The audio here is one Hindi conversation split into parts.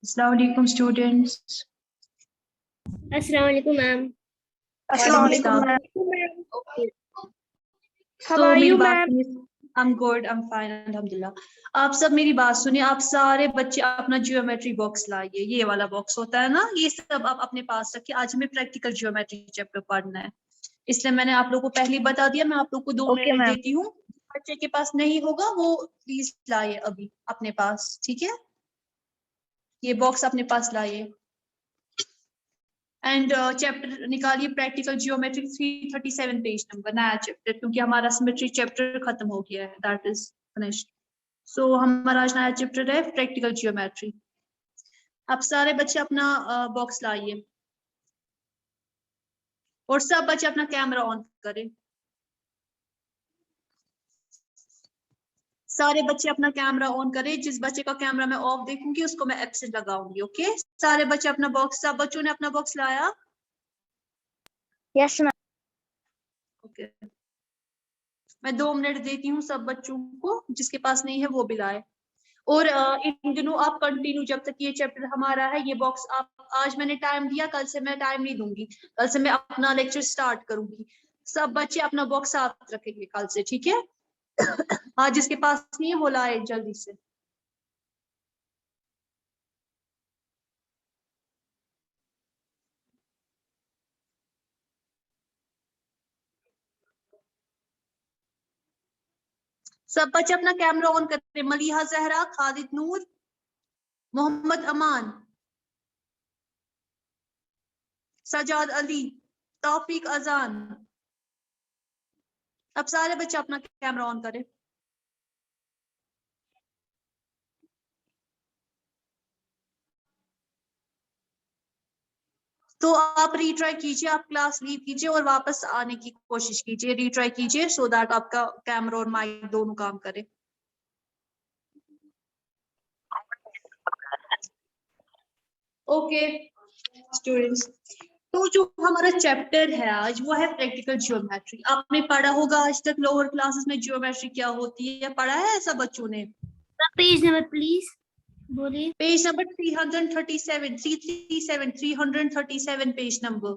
अस्सलाम वालेकुम स्टूडेंट्स। अस्सलाम वालेकुम मैम। अस्सलाम वालेकुम मैम। ओके, सो मेरी बात सुनिए। I'm good, I'm fine, अल्हम्दुलिल्लाह। आप सब मेरी बात सुनिए। आप सारे बच्चे अपना ज्योमेट्री बॉक्स लाइए। ये वाला बॉक्स होता है ना, ये सब आप अपने पास रखिए। आज हमें प्रैक्टिकल ज्योमेट्री चैप्टर पढ़ना है, इसलिए मैंने आप लोगों को पहले ही बता दिया। मैं आप लोग को 2 मिनट देती हूँ। बच्चे के पास नहीं होगा वो प्लीज लाइए अभी अपने पास, ठीक है? ये बॉक्स अपने पास लाइए एंड चैप्टर निकालिए प्रैक्टिकल जियोमेट्री 337 पेज नंबर, नया चैप्टर, क्योंकि हमारा सिमेट्री चैप्टर खत्म हो गया है, दैट इज फिनिश्ड। सो हमारा आज नया चैप्टर है प्रैक्टिकल जियोमेट्री। आप सारे बच्चे अपना बॉक्स लाइए और सब बच्चे अपना कैमरा ऑन करें। सारे बच्चे अपना कैमरा ऑन करें। जिस बच्चे का कैमरा मैं ऑफ देखूंगी उसको मैं एब्सेंट लगाऊंगी। ओके, सारे बच्चे अपना बॉक्स, सब बच्चों ने अपना बॉक्स लाया? Yes ma'am. ओके, मैं 2 मिनट देती हूँ सब बच्चों को, जिसके पास नहीं है वो भी लाए। और इन दिनों आप कंटिन्यू, जब तक ये चैप्टर हमारा है, ये बॉक्स आप, आज मैंने टाइम दिया, कल से मैं टाइम नहीं दूंगी। कल से मैं अपना लेक्चर स्टार्ट करूंगी। सब बच्चे अपना बॉक्स साथ रखेंगे कल से, ठीक है? आज जिसके पास नहीं है वो लाए जल्दी से। सब बच्चे अपना कैमरा ऑन करते। मलिहा जहरा, खालिद नूर, मोहम्मद अमान, सजाद अली, तौफीक अजान। अब सारे बच्चे अपना कैमरा ऑन करें। तो आप रीट्राई कीजिए, आप क्लास लीव कीजिए और वापस आने की कोशिश कीजिए, रीट्राई कीजिए, सो दैट आपका कैमरा और माइक दोनों काम करे। ओके स्टूडेंट्स, तो जो हमारा चैप्टर है आज वो है प्रैक्टिकल ज्योमेट्री। आपने पढ़ा होगा आज तक लोअर क्लासेस में ज्योमेट्री क्या होती है, पढ़ा है सब बच्चों ने? पेज नंबर प्लीज बोलिए। Page number 337, 337, 337 page number.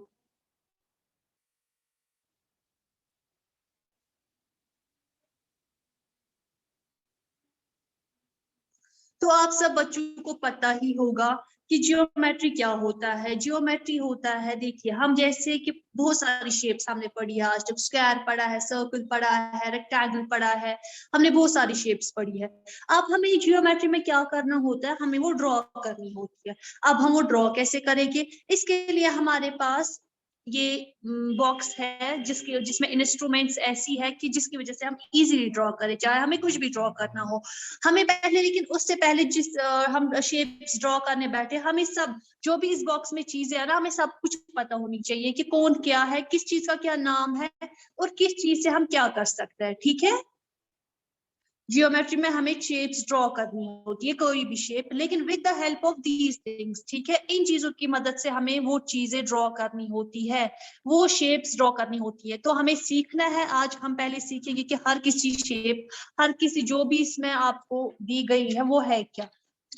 तो आप सब बच्चों को पता ही होगा कि जियोमेट्री क्या होता है। जियोमेट्री होता है, देखिए, हम जैसे कि बहुत सारी शेप्स हमने पढ़ी है आज तक। स्क्वायर पढ़ा है, सर्कल पढ़ा है, रेक्टेंगल पढ़ा है, हमने बहुत सारी शेप्स पढ़ी है। अब हमें जियोमेट्री में क्या करना होता है, हमें वो ड्रॉ करनी होती है। अब हम वो ड्रॉ कैसे करेंगे? इसके लिए हमारे पास ये बॉक्स है जिसमें इंस्ट्रूमेंट्स ऐसी है कि जिसकी वजह से हम इजीली ड्रॉ करें, चाहे हमें कुछ भी ड्रॉ करना हो। हमें पहले, लेकिन उससे पहले हम शेप्स ड्रॉ करने बैठे, हमें सब जो भी इस बॉक्स में चीजें है ना, हमें सब कुछ पता होनी चाहिए कि कौन क्या है, किस चीज का क्या नाम है और किस चीज से हम क्या कर सकते हैं, ठीक है? जियोमेट्री में हमें शेप्स ड्रॉ करनी होती है, कोई भी शेप, लेकिन with the help of these things, ठीक है? इन चीजों की मदद से हमें वो चीजें ड्रॉ करनी होती है, वो शेप्स ड्रॉ करनी होती है। तो हमें सीखना है। आज हम पहले सीखेंगे कि हर किसी शेप, हर किसी जो भी इसमें आपको दी गई है वो है क्या।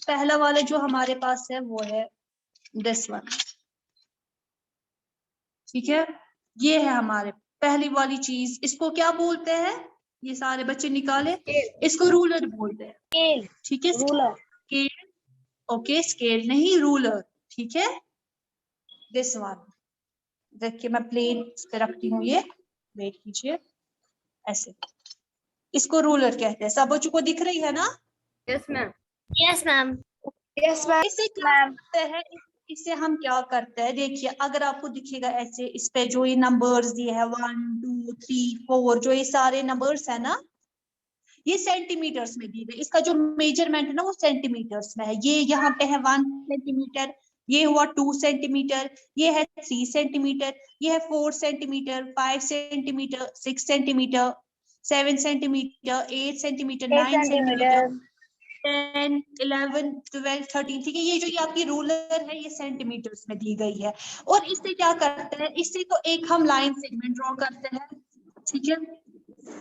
पहला वाला जो हमारे पास है वो है दिस वन, ठीक है? ये है हमारे पहली वाली चीज। इसको क्या बोलते हैं? ये सारे बच्चे निकाले। इसको रूलर बोलते हैं, ठीक है? स्केल, ओके, स्केल नहीं, रूलर, ठीक है? दिस वन, देखिए मैं प्लेन पे रखती हूँ, ये वेट कीजिए, ऐसे। इसको रूलर कहते हैं। सब बच्चों को दिख रही है ना? Yes ma'am. Yes ma'am. Yes ma'am. इससे क्या करते हैं, इससे हम क्या करते हैं, देखिए, अगर आपको दिखेगा ऐसे, इस पे जो ये नंबर्स दिए हैं 1 2 3 4, जो ये सारे नंबर्स है ना, ये सेंटीमीटर्स में दिए गए। इसका जो मेजरमेंट है ना वो सेंटीमीटर्स में है। ये यहाँ पे है 1 सेंटीमीटर, ये हुआ 2 सेंटीमीटर, ये है 3 सेंटीमीटर, ये है 4 centimetre, 5 centimetre, 6 centimetre, 7 centimetre, 8 centimetre, 9 centimetre, 10 11 12 13, ठीक है? ये जो ये आपकी रूलर है ये सेंटीमीटर्स में दी गई है। और इससे क्या करते हैं, इससे तो एक हम लाइन सेगमेंट ड्रॉ करते हैं, ठीक है?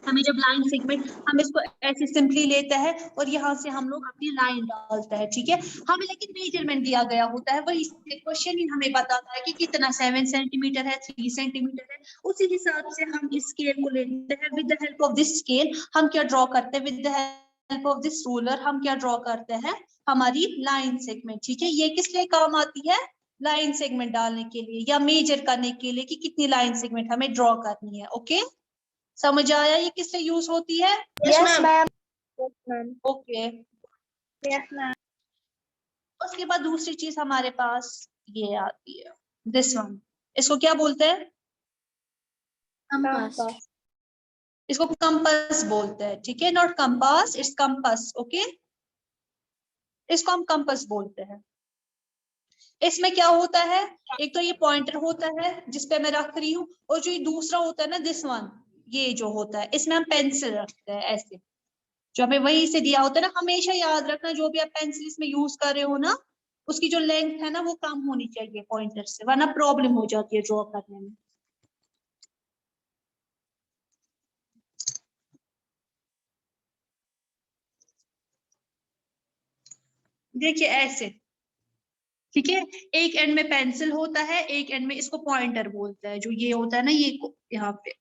हमें जब लाइन सेगमेंट हम इसको ऐसे सिंपली लेते हैं और यहाँ से हम लोग अपनी लाइन डालते हैं, ठीक है। हमें लेकिन मेजरमेंट दिया गया होता है, वही क्वेश्चन ही हमें बताता है कि कितना 7 सेंटीमीटर है, 3 सेंटीमीटर है। उसी हिसाब से हम इस स्केल को लेते हैं। With the help of this scale हम क्या ड्रॉ करते हैं, with the help of this ruler हम क्या ड्रॉ करते हैं, हमारी लाइन सेगमेंट, ठीक है। ये किस लिए काम आती है, लाइन सेगमेंट डालने के लिए या मेजर करने के लिए कि कितनी लाइन सेगमेंट हमें ड्रॉ करनी है। ओके, समझ आया ये किससे यूज होती है? Yes, ma'am. Yes, ma'am. Okay. Yes, ma'am. उसके बाद दूसरी चीज हमारे पास ये आती है, दिस वन। इसको क्या बोलते हैं? Compass. इसको कंपास बोलते हैं, ठीक है। Not compass, it's compass. Okay, इसको हम कंपास बोलते हैं। इसमें क्या होता है, एक तो ये पॉइंटर होता है जिसपे मैं रख रही हूँ, और जो ये दूसरा होता है ना दिस वन, ये जो होता है इसमें हम पेंसिल रखते हैं ऐसे, जो हमें वहीं से दिया होता है ना। हमेशा याद रखना जो भी आप पेंसिल इसमें यूज कर रहे हो ना, उसकी जो लेंथ है ना वो कम होनी चाहिए पॉइंटर से, वरना प्रॉब्लम हो जाती है ड्रॉ करने में। देखिए ऐसे, ठीक है। एक एंड में पेंसिल होता है, एक एंड में इसको पॉइंटर बोलते हैं। जो ये होता है ना, ये यहाँ पे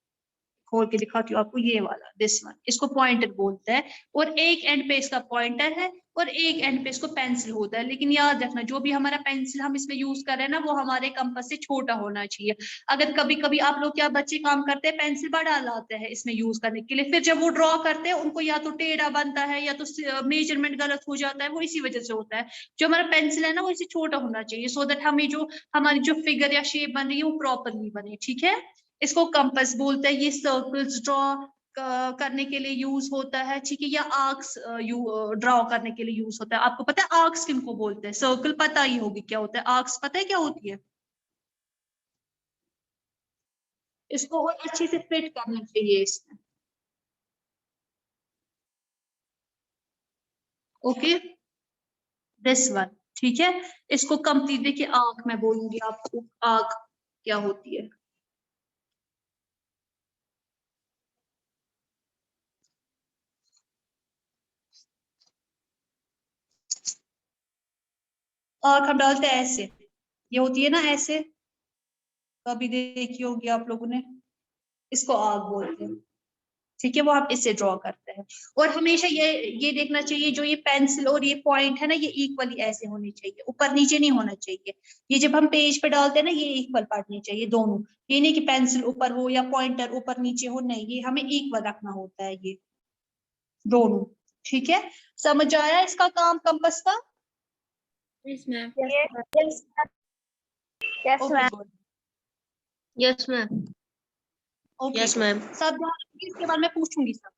खोल के दिखाती हूँ आपको, ये वाला दिस वन, इसको पॉइंटर बोलते हैं। और एक एंड पे इसका पॉइंटर है और एक एंड पे इसको पेंसिल होता है। लेकिन याद रखना जो भी हमारा पेंसिल हम इसमें यूज कर रहे हैं ना, वो हमारे कंपास से छोटा होना चाहिए। अगर कभी कभी आप लोग क्या बच्चे काम करते हैं, पेंसिल बड़ा लाते हैं इसमें यूज करने के लिए, फिर जब वो ड्रॉ करते हैं उनको या तो टेढ़ा बनता है या तो मेजरमेंट गलत हो जाता है, वो इसी वजह से होता है। जो हमारा पेंसिल है ना वो इसे छोटा होना चाहिए, सो दैट हमें जो हमारी जो फिगर या शेप बन रही है वो प्रॉपरली बने, ठीक है। इसको कंपास बोलते हैं। ये सर्कल्स ड्रॉ करने के लिए यूज होता है, ठीक है, या आर्क्स ड्रॉ करने के लिए यूज होता है। आपको पता है आर्क्स किनको बोलते हैं? सर्कल पता ही होगी क्या होता है, आर्क्स पता है क्या होती है? इसको और अच्छे से फिट करना चाहिए इसमें। ओके, दिस वन, ठीक है। इसको कंप्लीट देखिए, आर्क मैं बोलूंगी आपको, आर्क क्या होती है। आर्क हम डालते हैं ऐसे, ये होती है ना ऐसे, कभी देखी होगी आप लोगों ने, इसको आर्क बोलते हैं, ठीक है। वो आप इससे ड्रॉ करते हैं। और हमेशा ये देखना चाहिए जो ये पेंसिल और ये पॉइंट है ना, ये इक्वली ऐसे होने चाहिए, ऊपर नीचे नहीं होना चाहिए। ये जब हम पेज पे डालते हैं ना, ये इक्वल पड़नी चाहिए दोनों। ये नहीं कि पेंसिल ऊपर हो या पॉइंटर ऊपर नीचे हो, नहीं, ये हमें इक्वल रखना होता है, ये दोनों, ठीक है। समझ आया इसका काम कंपास का? Yes, ma'am. Yes, yes, okay, ma'am. Good. Yes, ma'am. Okay, Yes, ma'am. सब ध्यान रखिए, इसके बाद मैं पूछूंगी सब।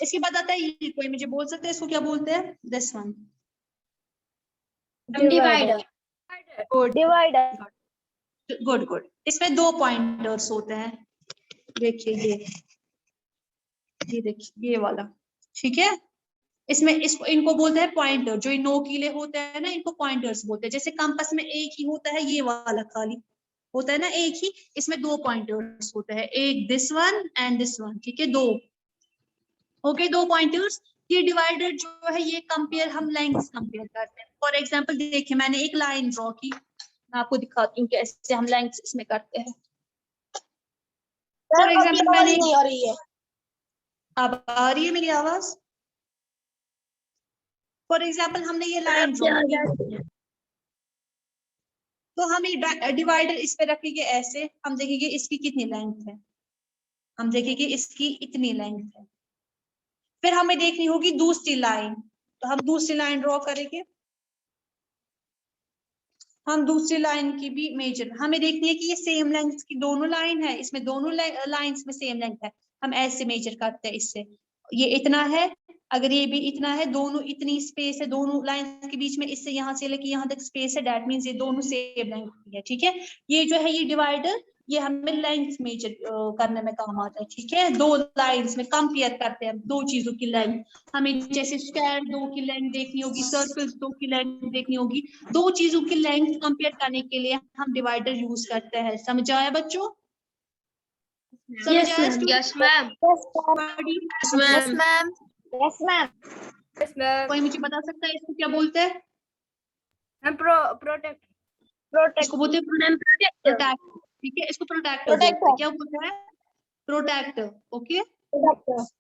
इसके बाद आता है ये, कोई मुझे बोल सकते हैं इसको क्या बोलते हैं? This one, Divider. Good Divider. Good good. इसमें दो पॉइंटर्स होते हैं, देखिए ये देखिए ये वाला, ठीक है। इसमें इसको इनको बोलते हैं पॉइंटर, जो नोकीले होते हैं ना इनको पॉइंटर्स बोलते हैं। जैसे कंपास में एक ही होता है, ये वाला खाली होता है ना एक ही, इसमें दो पॉइंटर्स होते हैं, एक this one and this one, ठीक है, दो। ओके, दो पॉइंटर्स। ये डिवाइडर जो है ये कंपेयर, हम लेंथ कंपेयर करते हैं। फॉर एग्जांपल देखिए, मैंने एक लाइन ड्रॉ की, मैं आपको दिखाती हूँ कैसे हम लेंथ इसमें करते हैं। फॉर एग्जांपल मैंने, नहीं आ रही है। अब आ रही है मेरी आवाज? फॉर एग्जाम्पल हमने ये लाइन ड्रॉ की, तो हम ये डिवाइडर इस पे रखेंगे ऐसे, हम देखेंगे इसकी कितनी लेंथ है, हम देखेंगे इसकी इतनी लेंथ है। फिर हमें देखनी होगी दूसरी लाइन, तो हम दूसरी लाइन ड्रॉ करेंगे। हम दूसरी लाइन की भी मेजर हमें देखनी है कि ये सेम लेंथ की दोनों लाइन है, इसमें दोनों लाइंस में सेम लेंथ है, हम ऐसे मेजर करते हैं इससे। ये इतना है, अगर ये भी इतना है, दोनों इतनी स्पेस है दोनों लाइंस के बीच में, इससे यहाँ से लेके यहाँ तक स्पेस है, दैट मींस ये दोनों सेम लेंथ की है, ठीक है। ये जो है ये डिवाइडर, ये हमें लेंथ मेजर करने में काम आता है, ठीक है। दो लाइंस में कंपेयर करते हैं दो चीजों की लेंथ। हमें जैसे स्क्वायर दो की लेंथ देखनी होगी, सर्कल दो की लेंथ देखनी होगी, दो चीजों की लेंथ कंपेयर करने के लिए हम डिवाइडर यूज करते हैं। समझ आया बच्चों? समझ Yes, आया ma'am. student? Yes, ma'am. पढ़िए। Yes, ma'am. Yes, ma'am. Yes, ma'am. कोई मुझे बता सकता है इसको क्या बोलते हैं? And protect. इसको बोलते हैं Ma'am, protector. प्रोटेक्ट। ठीक है, इसको प्रोटेक्टर बोलते हैं। क्या बोलते हैं? प्रोटेक्टर। ओके,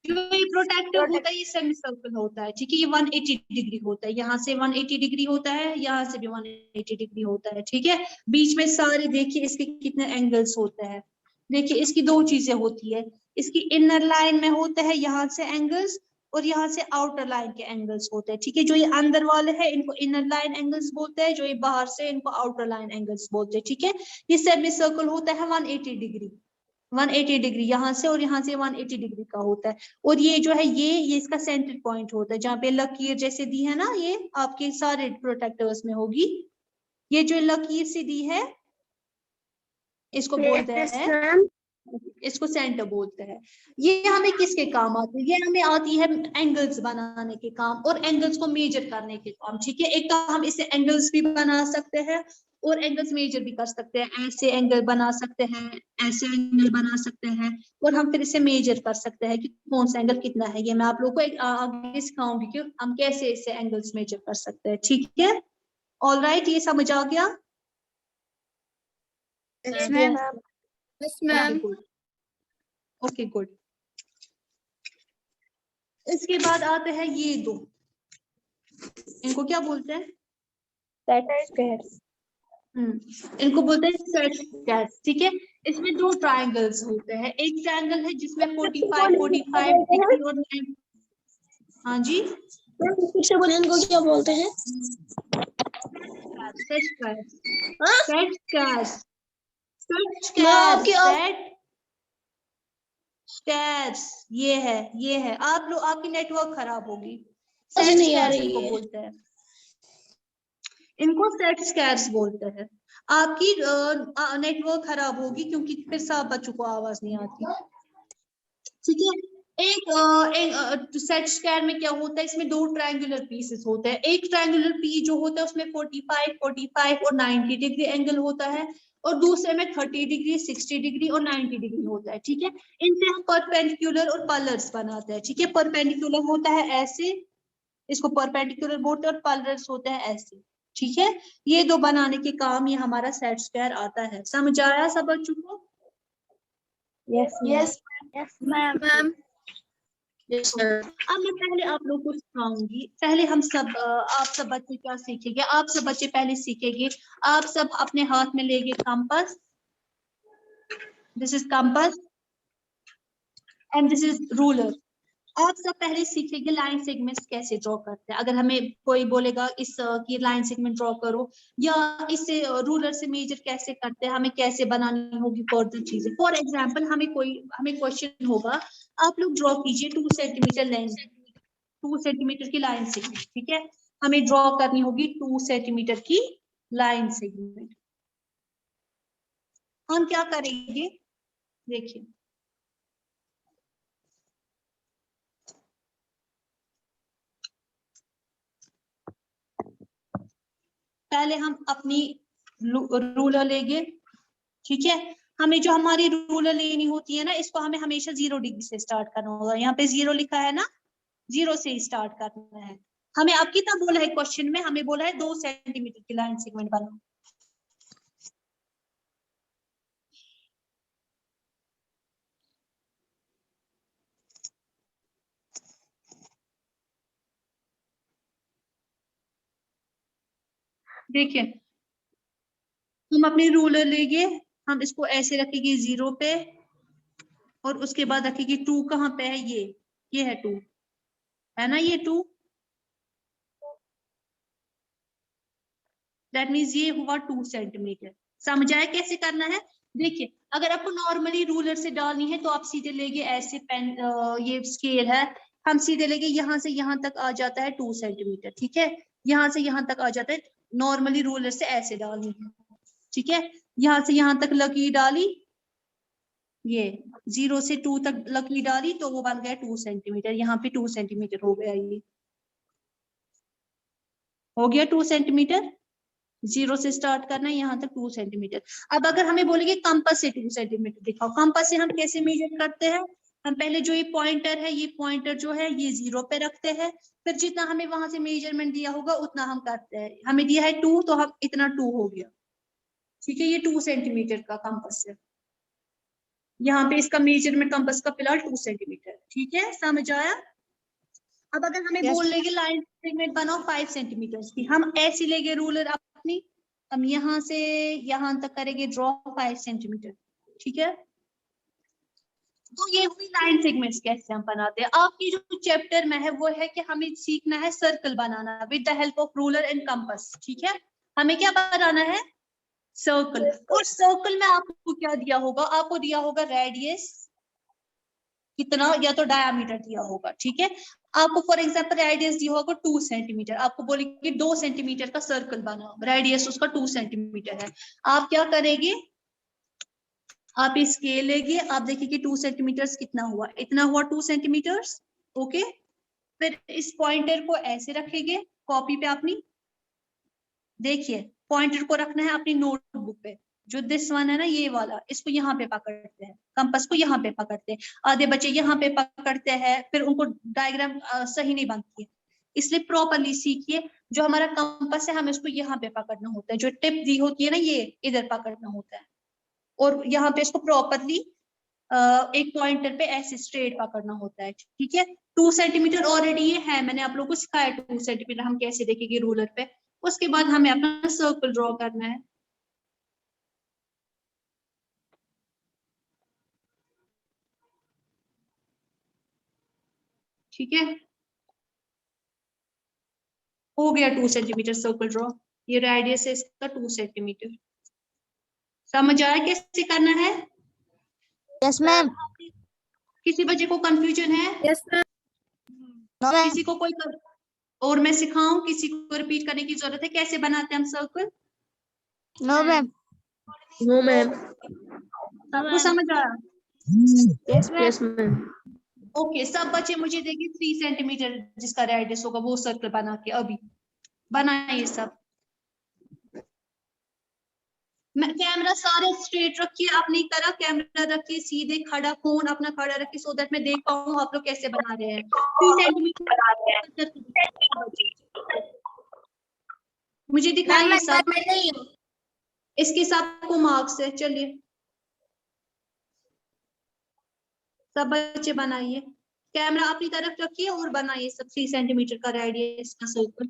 जो ये प्रोटेक्टर होता है ये सेमी सर्कल होता है। ठीक है, ये 180 डिग्री होता है। यहाँ से 180 डिग्री होता है, यहाँ से भी 180 डिग्री होता है। ठीक है, बीच में सारे देखिए इसके कितने एंगल्स होते हैं। देखिए इसकी दो चीजें होती है, इसकी इनर लाइन में होता है यहाँ से एंगल्स, और यहाँ से आउटर लाइन के एंगल्स होते हैं। ठीक है, जो ये अंदर वाले हैं इनको इनर लाइन एंगल्स बोलते हैं, जो ये बाहर से इनको आउटर लाइन एंगल्स बोलते हैं। ठीक है, ये सेमी सर्कल होता है 180 डिग्री, 180 डिग्री यहाँ से और यहाँ से 180 डिग्री का होता है। और ये जो है ये इसका सेंटर पॉइंट होता है, जहाँ पे लकीर जैसे दी है ना, ये आपके सारे प्रोटेक्टर्स में होगी। ये जो लकीर से दी है इसको बोलते हैं, इसको सेंटर बोलते हैं। ये हमें किसके काम आती है? ये हमें आती है एंगल्स बनाने के काम और एंगल्स को मेजर करने के काम। ठीक है, एक तो हम इसे एंगल्स भी बना सकते हैं और एंगल्स मेजर भी कर सकते हैं। ऐसे एंगल बना सकते हैं, ऐसे एंगल बना सकते हैं, और हम फिर इसे मेजर कर सकते हैं कि कौन सा एंगल कितना है। ये मैं आप लोगों को एक आगे सिखाऊंगी कि हम कैसे इसे एंगल्स मेजर कर सकते हैं। ठीक है, ऑल राइट, ये समझ आ गया? Yes, ma'am. Yes, ma'am. Okay good. इसके बाद आते हैं ये दो, इनको क्या बोलते हैं? इनको बोलते हैं सेट स्क्वायर्स। ठीक है, इसमें दो ट्रायंगल्स होते हैं। एक ट्रायंगल है जिसमें 45 डिग्री और 9। हाँ जी, फिर से बोलिए, इनको क्या बोलते हैं? Set squares, set squares, set आपकी स्क्वायर्स, स्क्वायर्स। ये है आप लोग, आपकी नेटवर्क खराब होगी। सेट नहीं आ स्क्वायर्स रही इनको है। बोलते हैं, इनको सेट स्क्वायर्स बोलते हैं। आपकी नेटवर्क खराब होगी क्योंकि फिर सब बच्चों को आवाज नहीं आती। ठीक है, एक सेट स्क्वायर में क्या होता है, इसमें दो ट्रायंगुलर पीसेस होते हैं। एक ट्रायंगुलर पीस जो होता है उसमें 45 और 90 डिग्री एंगल होता है, और दूसरे में 30 डिग्री, 60 डिग्री और 90 डिग्री होता है। ठीक है, इनसे हम परपेंडिकुलर और पलर्स बनाते हैं। ठीक है, परपेंडिकुलर होता है ऐसे, इसको परपेंडिकुलर बोलते हैं, और पलर्स होते हैं ऐसे। ठीक है, ये दो बनाने के काम ये हमारा सेट स्क्वायर आता है। समझ आया सब बच्चों को? Yes, ma'am. अब मैं पहले आप लोग को सिखाऊंगी। पहले हम सब आप सब बच्चे क्या सीखेंगे? आप सब बच्चे पहले सीखेंगे, आप सब अपने हाथ में लेंगे compass, this is compass and this is ruler. आप सब पहले सीखेंगे लाइन सेगमेंट्स कैसे ड्रॉ करते हैं। अगर हमें कोई बोलेगा इस की लाइन सेगमेंट ड्रॉ करो, या इससे रूलर से मेजर कैसे करते हैं, हमें कैसे बनानी होगी फर्दर चीजें। फॉर एग्जांपल हमें क्वेश्चन होगा, आप लोग ड्रॉ कीजिए 2 सेंटीमीटर लेंथ, 2 सेंटीमीटर की लाइन सेगमेंट। ठीक है, हमें ड्रॉ करनी होगी 2 सेंटीमीटर की लाइन सेगमेंट। हम क्या करेंगे, देखिए पहले हम अपनी रूलर लेंगे। ठीक है, हमें जो हमारी रूलर लेनी होती है ना, इसको हमें हमेशा 0 डिग्री से स्टार्ट करना होगा। यहाँ पे 0 लिखा है ना, 0 से स्टार्ट करना है हमें। अब कितना बोला है क्वेश्चन में? हमें बोला है 2 सेंटीमीटर की लाइन सेगमेंट बनाओ। देखिए हम अपनी रूलर लेंगे, हम इसको ऐसे रखेंगे 0 पे, और उसके बाद रखेंगे 2 कहाँ पे है, ये है 2, है ना, ये 2। दैट मीन्स ये हुआ 2 सेंटीमीटर। समझ आया कैसे करना है? देखिए अगर आपको नॉर्मली रूलर से डालनी है तो आप सीधे लेंगे ऐसे पेन, ये स्केल है, हम सीधे लेंगे, यहाँ से यहाँ तक आ जाता है 2 सेंटीमीटर। ठीक है, यहाँ से यहाँ तक आ जाता है। नॉर्मली रूलर से ऐसे डालनी है। ठीक है, यहाँ से यहाँ तक लकीर डाली, ये 0 से 2 तक लकीर डाली तो वो बन गया 2 सेंटीमीटर। यहाँ पे 2 सेंटीमीटर हो गया, ये हो गया 2 सेंटीमीटर। 0 से स्टार्ट करना है, यहाँ तक 2 सेंटीमीटर। अब अगर हमें बोलेंगे कंपास से 2 सेंटीमीटर दिखाओ, कंपास से हम कैसे मेजर करते हैं? हम पहले जो ये पॉइंटर है, ये पॉइंटर जो है ये 0 पे रखते हैं, फिर जितना हमें वहां से मेजरमेंट दिया होगा उतना हम करते हैं। हमें दिया है 2 तो हम इतना 2 हो गया, ठीक है। ये 2 सेंटीमीटर का कंपास है, यहाँ पे इसका मेजरमेंट कंपास का फिलहाल 2 सेंटीमीटर, ठीक है, समझ आया? अब अगर हमें बोल लेंगे लाइन सेगमेंट बनाओ 5 सेंटीमीटर की, हम ऐसे लेंगे रूलर अपनी, हम यहाँ से यहाँ तक करेंगे ड्रॉ 5 सेंटीमीटर, ठीक है। तो ये हुई लाइन सेगमेंट्स कैसे हम बनाते हैं। आपकी जो चैप्टर में है वो है कि हमें सीखना है circle banana with the help of ruler and compass, ठीक है। हमें क्या बनाना है? सर्कल। और सर्कल में आपको क्या दिया होगा? आपको दिया होगा रेडियस कितना या तो डायामीटर दिया होगा, ठीक है। आपको फॉर एग्जांपल रेडियस दिया होगा 2 सेंटीमीटर, आपको बोलेंगे 2 सेंटीमीटर का सर्कल बनाओ, रेडियस उसका 2 सेंटीमीटर है। आप क्या करेंगे? आप स्केल लेंगे, आप देखिए कि 2 सेंटीमीटर कितना हुआ, इतना हुआ 2 सेंटीमीटर, ओके। फिर इस पॉइंटर को ऐसे रखेंगे कॉपी पे अपनी, देखिए पॉइंटर को रखना है अपनी नोटबुक पे, जो दिस वन है ना ये वाला, इसको यहाँ पे पकड़ते हैं, कंपास को यहाँ पे पकड़ते हैं। आधे बच्चे यहाँ पे पकड़ते हैं, फिर उनको डायग्राम सही नहीं बनती है, इसलिए प्रॉपरली सीखिए। जो हमारा कंपास है हमें उसको यहाँ पे पकड़ना होता है, जो टिप दी होती है ना ये इधर पकड़ना होता है, और यहाँ पे इसको प्रॉपरली एक पॉइंटर पे ऐसे स्ट्रेट पकड़ना होता है, ठीक है। 2 सेंटीमीटर ऑलरेडी ये है, मैंने आप लोगों को सिखाया 2 सेंटीमीटर हम कैसे देखेंगे रूलर पे। उसके बाद हमें अपना सर्कल ड्रॉ करना है, ठीक है। हो गया 2 सेंटीमीटर सर्कल ड्रॉ, ये रेडियस है इसका 2 सेंटीमीटर। समझ आया कैसे करना है? Yes ma'am. किसी बच्चे को कंफ्यूजन है? Yes, ma'am. किसी को कोई और मैं सिखाऊं? किसी को रिपीट करने की जरूरत है कैसे बनाते हैं हम circle? No ma'am. No, ma'am. सबको समझ आया? Yes ma'am. ओके, सब बच्चे मुझे देखिए 3 सेंटीमीटर जिसका रेडियस होगा वो सर्कल बना के अभी बनाइए सब। मैं कैमरा सारे स्ट्रेट रखिए, अपनी तरह कैमरा रखिए सीधे खड़ा, फोन अपना खड़ा रखिए, सो दैट मैं देख पाऊँ आप लोग कैसे बना रहे हैं। 3 सेंटीमीटर मुझे दिखाइए सब, इसके सबको मार्क्स है। चलिए सब बच्चे बनाइए, कैमरा अपनी तरफ रखिए और बनाइए सब 3 सेंटीमीटर का रेडियस का सर्कल।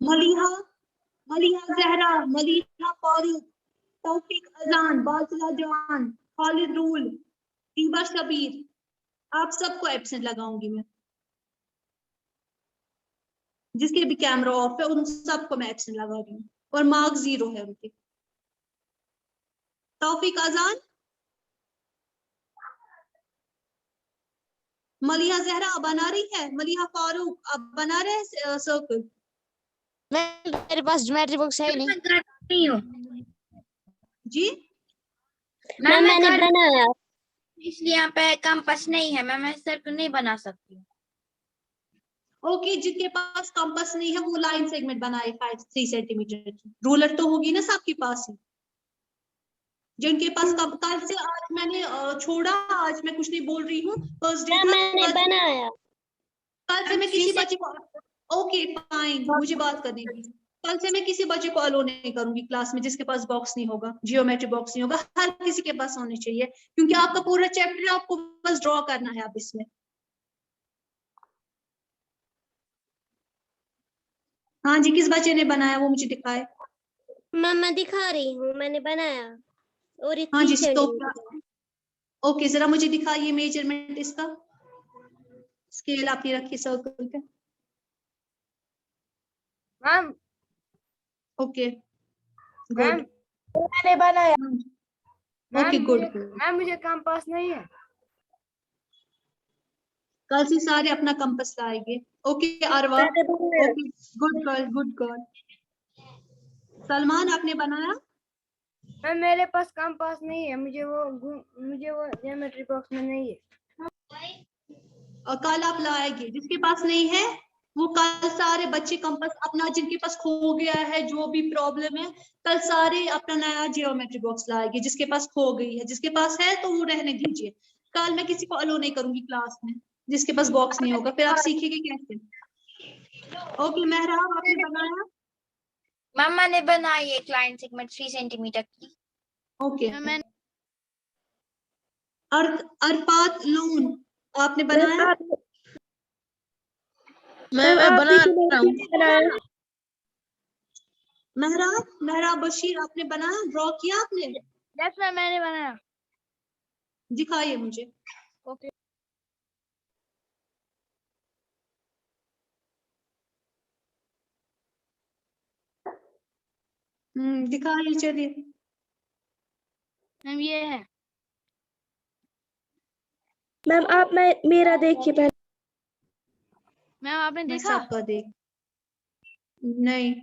मलिहा, मलिहा जहरा, मलिहा फारूक, तौफीक अजान, बासिला जान, खालिद रूल, तीबा शबीर, आप सबको एब्सेंट लगाऊंगी मैं। जिसके भी कैमरा ऑफ है उन सबको मैं एब्सेंट लगा रही हूँ, और मार्क्स 0 है उनके। तौफीक अजान, मलिहा जहरा अब बना रही है, मलिहा फारूक अब बना रहे हैं सर्कल। मैम मेरे पास ज्योमेट्री बॉक्स है नहीं। जी मैम मैंने बनाया, इसलिए यहाँ पे कंपास नहीं है, मैं सर्कल नहीं बना सकती। ओके, जिनके पास कंपास नहीं है वो लाइन सेगमेंट बनाए 3 सेंटीमीटर की। रूलर तो होगी ना सबके पास ही। जिनके पास कल से आज मैंने छोड़ा, आज मैं कुछ नहीं बोल रही हूँ, फर्स्ट डे था। मैंने बनाया। कल से मैं किसी बच्चे को, ओके फाइन, मुझे बात करने दीजिए। कल से मैं किसी बच्चे को अलो नहीं करूंगी क्लास में जिसके पास बॉक्स नहीं होगा, जियोमेट्री बॉक्स नहीं होगा। हर किसी के पास होने चाहिए, क्योंकि आपका पूरा चैप्टर आपको बस ड्रॉ करना है अब इसमें। हाँ जी, किस बच्चे ने बनाया वो मुझे दिखाए। मैम मैं दिखा रही हूँ, मैंने बनाया। और हाँ जी, 3 सेंटीमीटर। ओके, जरा मुझे दिखाइए मेजरमेंट इसका, स्केल आपने रखी सर्कल पे। मैम ओके मैम गुड, मैंने बनाया। Okay good. मैम मुझे कंपास नहीं है। कल से सारे अपना कंपास लाएंगे। Okay Arwa, okay good girl, good girl. Salman आपने बनाया? मैम मेरे पास कंपास नहीं है, मुझे वो ज्योमेट्री बॉक्स में नहीं है। कल आप लाएंगे, जिसके पास नहीं है वो कल सारे बच्चे कंपास अपना, जिनके पास खो गया है, जो भी प्रॉब्लम है, कल सारे अपना नया जियोमेट्री बॉक्स लाएंगे। जिसके पास खो गई है, जिसके पास है तो वो रहने दीजिए। कल मैं किसी को अलो नहीं करूंगी क्लास में जिसके पास बॉक्स नहीं होगा, फिर आप सीखेंगे कैसे। ओके मेहराब, आपने बनाया? मम्मा ने बनाई एक लाइन सेगमेंट 3 सेंटीमीटर की। ओके। अरफात लून, आपने बनाया? मैं बना रहा हूँ। मेहराब बशीर, आपने बनाया, ड्रॉ किया आपने? यस मैम, मैंने बनाया। दिखाइए मुझे। ओके। दिखाइए, चलिए। मैम ये है। मैम आप मेरा देखिए पहले। मैम आपने मैं देखा? सबका देख, नहीं,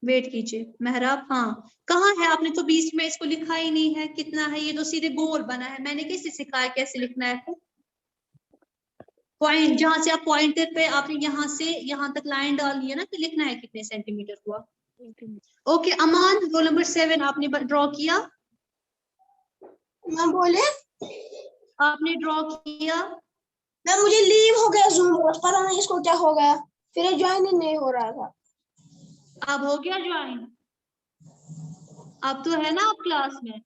वेट कीजिए मेहराब। हाँ, कहाँ है? आपने तो बीच में इसको लिखा ही नहीं है कितना है। ये तो सीधे गोल बना है, मैंने कैसे सिखाया कैसे लिखना है। पॉइंट, जहां से आप पॉइंटर पे आपने यहाँ से यहाँ तक लाइन डाली है ना, तो लिखना है कितने सेंटीमीटर हुआ। ओके अमान, रोल नंबर 7 आपने ड्रॉ किया? मैम बोले? आपने ड्रॉ किया? मैम मुझे लीव हो गया जूम पर, पता नहीं इसको क्या हो गया, फिर ज्वाइन ही नहीं हो रहा था। अब हो गया ज्वाइन? अब तो है ना आप क्लास में?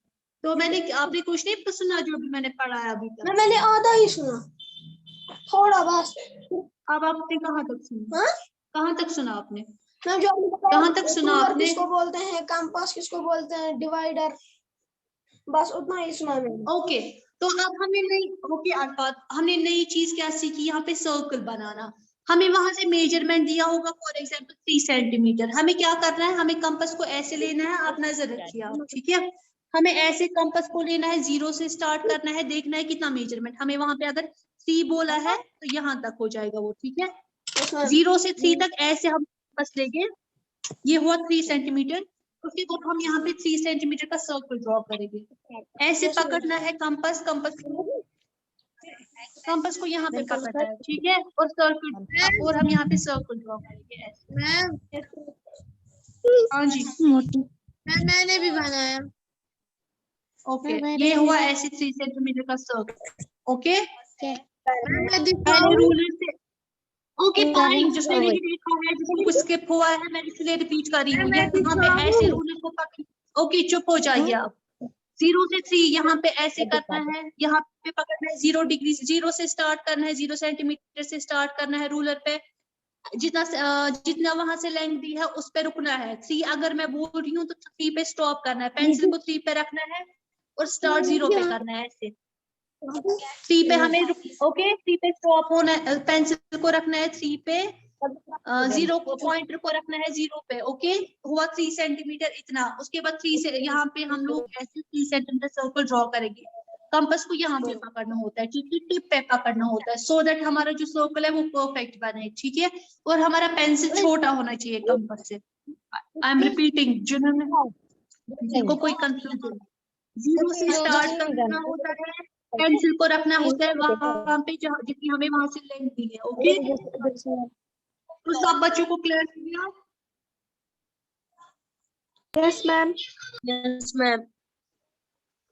तो मैंने, आपने कुछ नहीं सुना जो भी मैंने पढ़ाया अभी तक? मैंने आधा ही सुना, थोड़ा बस। अब आपने कहाँ तक सुना? हाँ? कहाँ तक सुना आपने? मैम जो आपने बताया, कहाँ तक सुना रूलर आपने? किसको बोलते हैं, कंपास किसको बोलते हैं, डिवाइडर, बस उतना ही सुना मैंने। ओके, तो अब हमने नई, ओके अरफात, हमने नई चीज क्या सीखी यहाँ पे, सर्कल बनाना। हमें वहां से मेजरमेंट दिया होगा, फॉर एग्जांपल 3 सेंटीमीटर। हमें क्या करना है, हमें कंपास को ऐसे लेना है, आप नजर रखिए आप, ठीक है। हमें ऐसे कंपास को लेना है, 0 से स्टार्ट करना है, देखना है कितना मेजरमेंट। हमें वहां पे अगर 3 बोला है तो यहाँ तक हो जाएगा वो, ठीक है। 0 से 3 तक ऐसे हम कंपास लेंगे, ये हुआ 3 सेंटीमीटर। उसके बाद हम यहाँ पे 3 सेंटीमीटर का सर्कल ड्रॉ करेंगे। ऐसे पकड़ना है कंपास, कंपास को यहाँ पे पकड़ना है, ठीक है। और सर्कल, और हम यहाँ पे सर्कल ड्रॉ करेंगे ऐसे। हाँ जी, मैंने भी बनाया। ओके, ये हुआ ऐसे 3 सेंटीमीटर का सर्कल। ओके, पहले रूलर से, ओके फाइन, जिसने नहीं देखा है, जिसको कुछ स्किप हुआ है, मैं इसलिए रिपीट कर रही हूँ। यहाँ पे ऐसे रूलर को पकड़, ओके चुप हो जाइए आप। 0 से 3 यहाँ पे ऐसे करना है, यहाँ पे पकड़ना है 0 डिग्री, 0 से स्टार्ट करना है, 0 सेंटीमीटर से स्टार्ट करना है रूलर पे। जितना वहां से लेंथ दी है उस पे रुकना है। 3 अगर मैं बोल रही हूँ तो 3 पे स्टॉप करना है, पेंसिल को 3 पे रखना है और स्टार्ट 0 पे करना है ऐसे। 3 पे हमें ओके, 3 पे स्टॉप होना है, पेंसिल को रखना है 3 पे, 0 को पॉइंटर को रखना है 0 पे। ओके, हुआ 3 सेंटीमीटर इतना। उसके बाद 3 से यहाँ पे हम लोग ऐसे 3 सेंटीमीटर सर्कल ड्रॉ करेंगे। कंपास को यहाँ पे पकड़ना होता है, ठीक है, टिप पे पकड़ना होता है, सो दैट हमारा जो सर्कल है वो परफेक्ट बने, ठीक है। और हमारा पेंसिल छोटा होना चाहिए कंपास से। आई एम रिपीटिंग, जिनको कोई कंफ्यूजन, 0 से स्टार्ट करना होता है, पेंसिल को रखना होता है वहां पे जितनी हमें वहां से लेंथ दी है। ओके, तो सब बच्चों को क्लियर किया? Yes ma'am. Yes ma'am.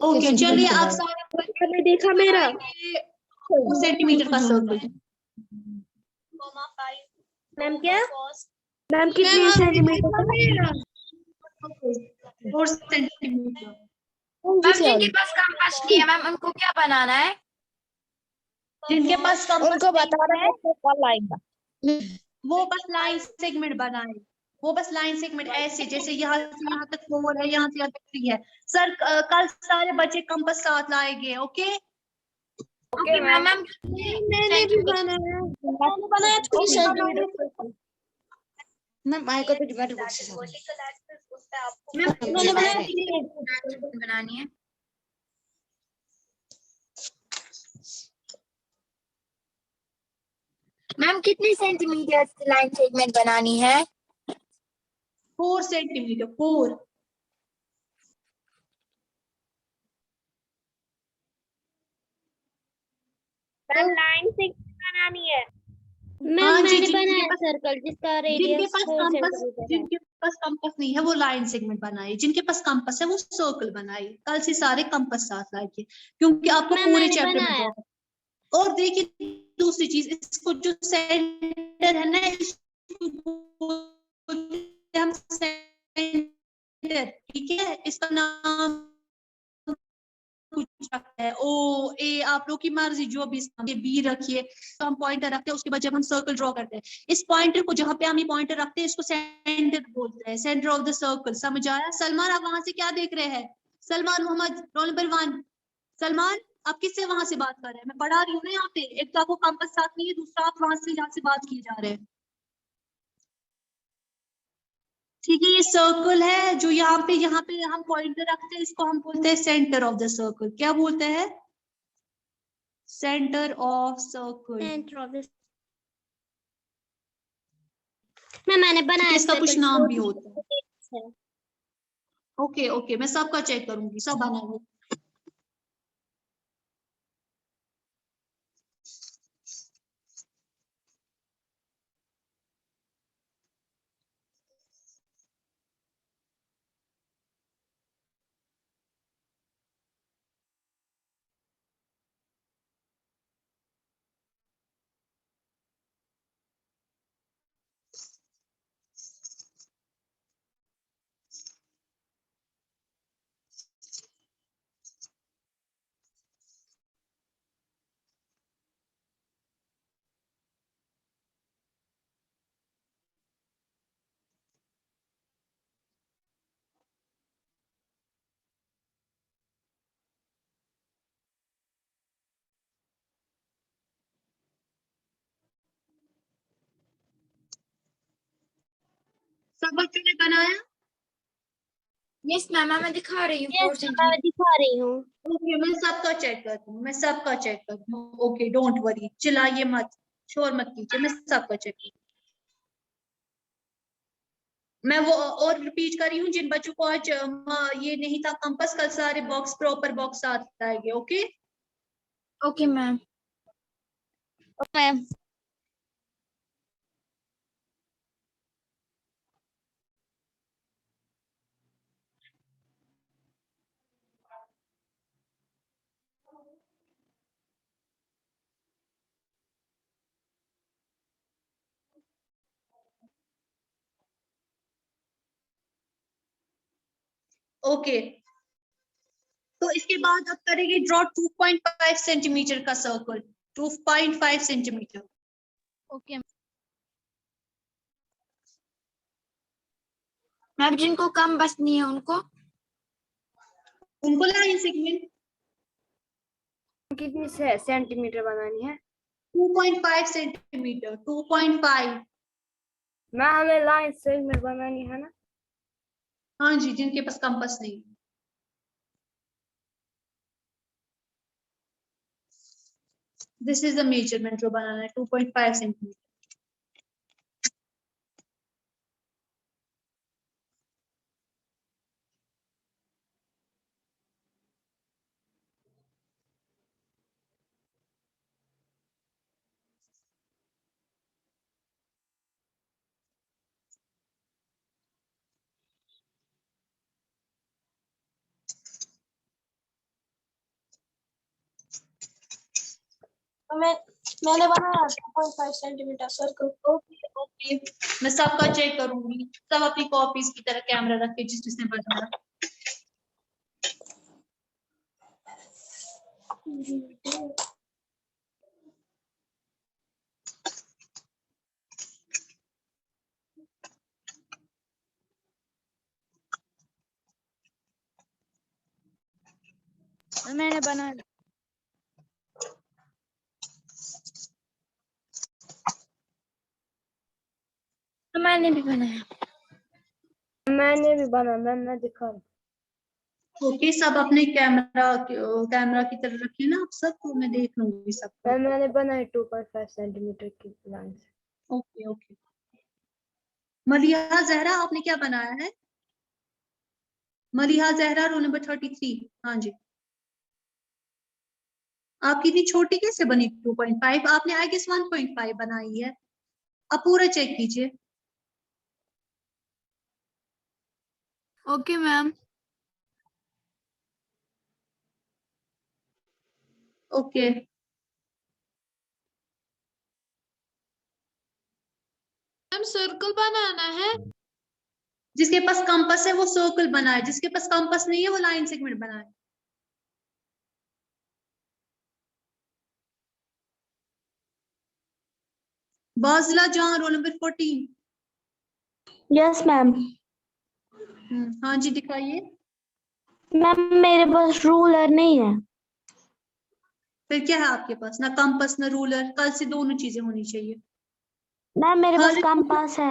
Okay, चलिए आप सारे आपने देखा मेरा? 2 सेंटीमीटर का सर्कल। मैम क्या? मैम कितने सेंटीमीटर? 4 सेंटीमीटर। मैम जिनके पास कंपास नहीं है मैम, उनको क्या बनाना है? जिनके पास कंपास उनको बता रहा है कल आएगा। वो बस लाइन सेगमेंट बनाए, वो बस लाइन सेगमेंट ऐसे, जैसे यहाँ से यहाँ तक 4 है, यहाँ से यहाँ तक 3 है। सर कल सारे बच्चे कंपास साथ लाएंगे। Okay, okay ma'am. मैंने भी बनाया, मैंने बनाया 3 सेंटीमीटर। मैम माय को तो डिवाइड बॉक्स है। मैंने बनाया बनानी है। मैम कितनी सेंटीमीटर लाइन सेगमेंट बनानी है? 4 सेंटीमीटर, 4। लाइन से बनानी है। मैम हाँ जी, मैंने जिनके बनाया पास सर्कल जिसका जिनके रेडियस पास 4 कंपास सेंटीमीटर है। जिनके पास कंपास नहीं है वो लाइन सेगमेंट बनाए, जिनके पास कंपास है वो सर्कल बनाए। कल से सारे कंपास साथ लाइए, क्योंकि आपको मैम पूरे मैंने चैप्टर में बनाया। ड्रॉ। और देखिए दूसरी चीज, इसको जो सेंटर है ना, इसको बोलते हैं हम सेंटर, ठीक है। इसका नाम कुछ है ओ ए, आप लोग की मर्जी, जो भी बी रखिए। तो हम पॉइंटर रखते हैं, उसके बाद जब हम सर्कल ड्रॉ करते हैं, इस पॉइंटर को जहां पे हम ये पॉइंटर रखते हैं इसको सेंटर बोलते हैं, सेंटर ऑफ द सर्कल। समझ आया? सलमान आप वहां से क्या देख रहे हैं? Salman Mohammad, roll number 1। सलमान आप किससे वहां से बात कर रहे हैं? मैं पढ़ा रही हूँ ना यहाँ पे। एक तो आपको कंपास साथ नहीं है, दूसरा आप वहां से यहाँ से बात किए जा रहे हैं। ठीक है, ये सर्कल है जो यहाँ पे हम पॉइंटर रखते हैं, इसको हम बोलते हैं सेंटर ऑफ द सर्कल। क्या बोलते हैं? Centre of circle. Centre of the मैंने बनाया इसका कुछ सर्कल नाम भी 4 होता है। है। ओके ओके, मैं सबका चेक करूंगी, सब बनाएंगे। सब बच्चों ने बनाया? यस मैम, मैं दिखा रही हूँ 4 मैं सेंटीमीटर। दिखा रही हूँ। ओके, मैं सबका चेक करती हूँ, मैं सबका चेक करती हूँ। ओके, डोंट वरी, चिल्लाइए मत, शोर मत कीजिए, मैं सबका चेक करती हूँ। मैं वो और रिपीट कर रही हूँ, जिन बच्चों को आज ये नहीं था कंपास, कल सारे बॉक्स प्रॉपर बॉक्स साथ आएंगे। Okay okay ma'am. Ma'am okay, तो इसके बाद अब करेंगे ड्रॉ 2.5 सेंटीमीटर का सर्कल। 2.5 सेंटीमीटर। ओके मैम, जिनको कम बसनी है उनको उनको लाइन सेगमेंट कितनी सेंटीमीटर बनानी है? 2.5 सेंटीमीटर। 2.5। मैं हमें लाइन सेगमेंट बनानी है ना। हाँ जी, जिनके पास कंपास नहीं। दिस इज द मेजरमेंट जो बनाना है, 2.5 सेंटीमीटर। मैंने बनाया 2.5 सेंटीमीटर सर्कल। ओके ओके, मैं सबका चेक करूंगी। सब अपनी कॉपीज की तरह कैमरा रख के जिस जिसने बनाया। मैंने बनाया। तो मैंने भी बनाया। मैंने भी बनाया मैम, मैं दिखा रही हूँ। ओके, सब अपने कैमरा की तरह रखिए ना आप सब, तो मैं देख लूंगी सबको। मैम मैंने बनाई 2.5 सेंटीमीटर की लाइन से। Okay okay. मलिहा जहरा, आपने क्या बनाया है? Maliha Zahra, roll number 33। हाँ जी। आपकी इतनी छोटी कैसे बनी 2.5? आपने आई गेस 1.5 बनाई है। अब पूरा चेक कीजिए। Okay ma'am. Okay ma'am circle बनाना है। जिसके पास कंपास है वो सर्कल बनाए, जिसके पास कंपास नहीं है वो लाइन सेगमेंट बनाए। बाजिला जहां, रोल नंबर 14। Yes ma'am. हाँ जी दिखाइए। मैम मेरे पास रूलर नहीं है। फिर क्या है आपके पास? ना कंपास ना रूलर, कल से दोनों चीजें होनी चाहिए। मैम मेरे पास खालिद, कंपास है।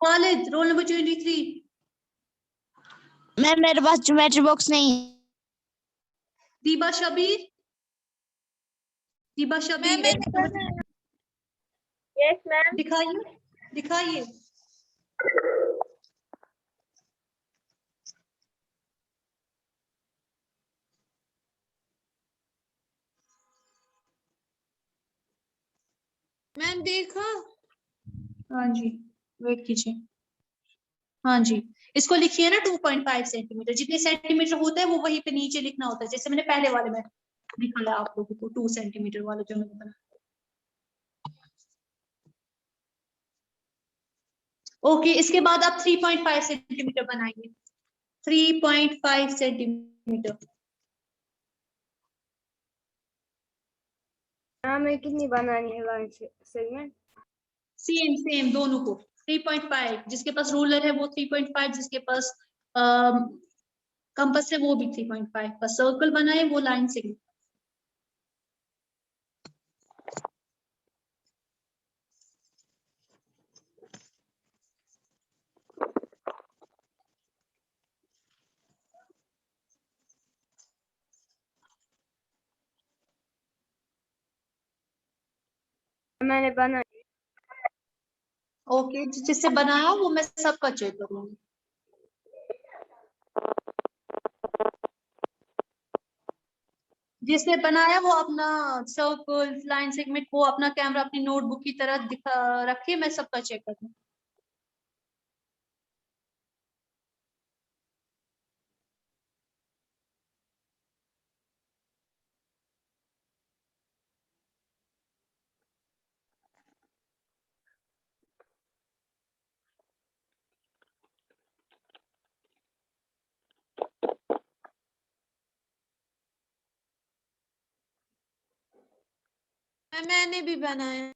Khalid roll number 23। मैम मेरे पास ज्योमेट्री बॉक्स नहीं है। दीबा शबीर, दीबा शबीर यस मैम। दिखाइए, दिखाइए। मैम देखा। हाँ जी वेट कीजिए। हाँ जी, इसको लिखिए ना 2.5 सेंटीमीटर। जितने सेंटीमीटर होता है वो वहीं पे नीचे लिखना होता है, जैसे मैंने पहले वाले में दिखाया आप लोगों को 2 सेंटीमीटर वाला जो मैंने बनाया। ओके, इसके बाद आप 3.5 सेंटीमीटर बनाइए। 3.5 सेंटीमीटर। हमें कितनी बनानी है लाइन सेगमेंट? सेम सेम दोनों को 3.5। जिसके पास रूलर है वो 3.5, जिसके पास कंपास है वो भी 3.5 का सर्कल बनाए, वो लाइन से। मैंने बना। ओके, जिससे बनाया वो मैं सबका चेक करूंगी। जिसने बनाया वो अपना सर्कल लाइन सेगमेंट वो अपना कैमरा अपनी नोटबुक की तरह दिखा रखे, मैं सबका चेक करूँ। मैंने भी बनाया।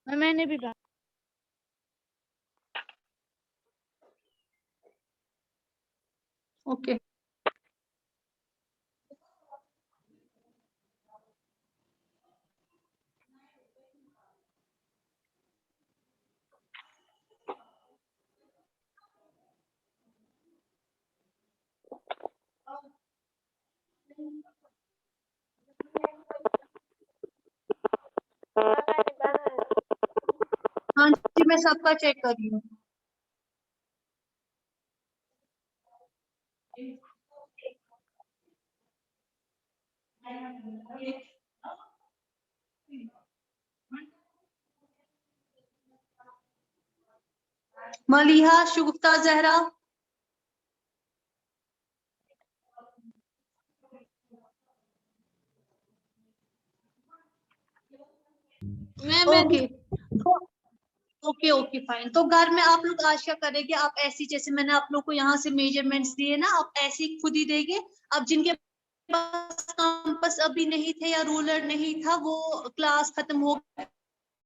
मैंने भी बनाया। ओके हाँ जी, मैं सबका चेक कर रही हूँ। Maliha, Shagufta, Zahra. Okay okay okay fine. तो घर में आप लोग आशा करेंगे आप ऐसी, जैसे मैंने आप लोग को यहाँ से मेजरमेंट्स दिए ना, आप ऐसे ही खुद ही देंगे। अब जिनके पास कंपास अभी नहीं थे या रूलर नहीं था वो क्लास खत्म हो